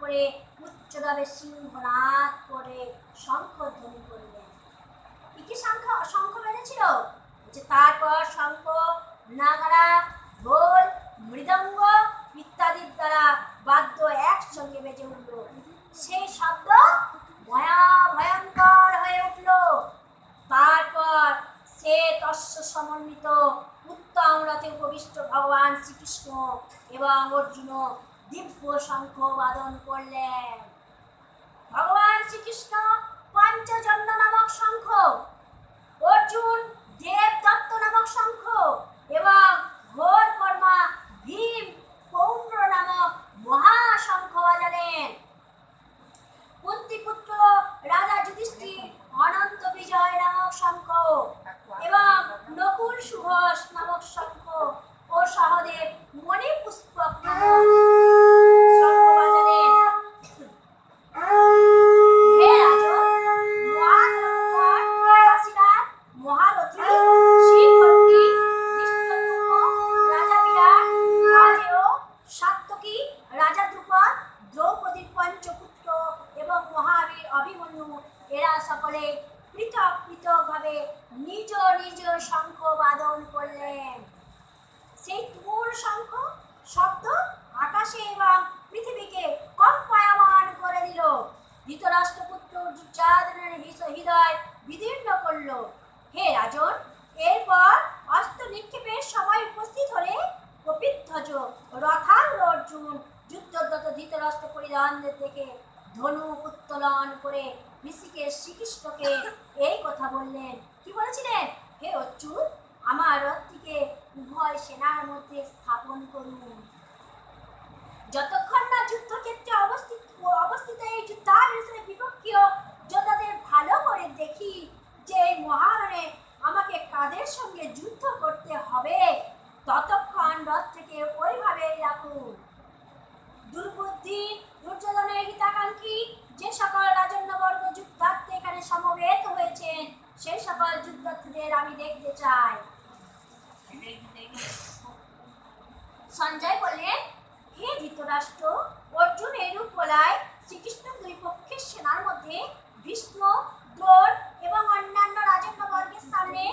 করে উচ্চভাবে সিংহনাদ করে শঙ্খধ্বনি করলেন। কি শঙ্খ বেজেছিল? যে তারপর শঙ্খ, নাগারা, ঢোল, মৃদঙ্গ ইত্যাদির দ্বারা বাদ্য একসঙ্গে বেজে উঠল। সেই শব্দ ভয়ঙ্কর হয়ে উঠল। তারপর সে তস্য সমন্বিত উত্তম রথে উপবিষ্ট ভগবান শ্রীকৃষ্ণ এবং অর্জুন দিব্য শঙ্খ বাদন করলেন। ভগবান শ্রীকৃষ্ণ পঞ্চজন্য নামক শঙ্খ, অর্জুন দেবদত্ত নামক শঙ্খ এবং ঘোর কর্মা ভীম পৌণ্ড নামক মহাশঙ্খ বাজালেন। কুন্তিপুত্র রাজা যুধিষ্ঠির অনন্ত বিজয় নামক শঙ্খ এবং নকুল সুভাষ নামক শঙ্খ ও সহদেব মণিপুষ্পক নামক শঙ্খ বাজালেন। হে রাজন, মহারথী শ্রীখণ্ডী রাজা বিরাট, আজেয় সাত্যকী রাজা দ্রুপদ, দ্রৌপদীর পঞ্চপুত্র এবং মহাবীর অভিমন্যু, এরা সকলে পৃথক পৃথক ভাবে নিজ নিজ শঙ্খ বাদন করলেন। সেই তুমুল শঙ্খ শব্দ আকাশে এবং পৃথিবীকে কম্পায়মান করে দিল। ধৃতরাষ্ট্রপুত্র দুর্যোধনের হৃদয় বিদীর্ণ করল। হে রাজন, এরপর অস্ত্র নিক্ষেপের সময় উপস্থিত হলে কপিধ্বজ রথারূঢ় অর্জুন যুদ্ধরত ধৃতরাষ্ট্র পরিধানদের দেখে ধনু উত্তোলন করে ঋষিকেশ শ্রীকৃষ্ণকে এই কথা বললেন। কি বলেছিলেন? হে অচ্যুত, আমার রথটিকে উভয় সেনার মধ্যে স্থাপন করুন। যতক্ষণ না যুদ্ধক্ষেত্রে অবস্থিত এই যুদ্ধাভ্যাসের বিপক্ষীয় যোদ্ধাদের ভালো করে দেখি যে মহারণে আমাকে কাদের সঙ্গে যুদ্ধ করতে হবে, ততক্ষণ রথটিকে ওইভাবেই রাখুন। দুর্বুদ্ধি দুর্যোধনের হিতাকাঙ্ক্ষী যে সকল রাজন্যবর্গ যুদ্ধার্থে এখানে সমবেত হয়েছেন, সেই সকল যুদ্ধার্থীদের আমি দেখতে চাই। সঞ্জয় বললেন, হে ধৃতরাষ্ট্র, অর্জুন এরূপ বলায় শ্রীকৃষ্ণ দুই পক্ষের সেনার মধ্যে ভীষ্ম, দ্রোণ এবং অন্যান্য রাজন্যবর্গের সামনে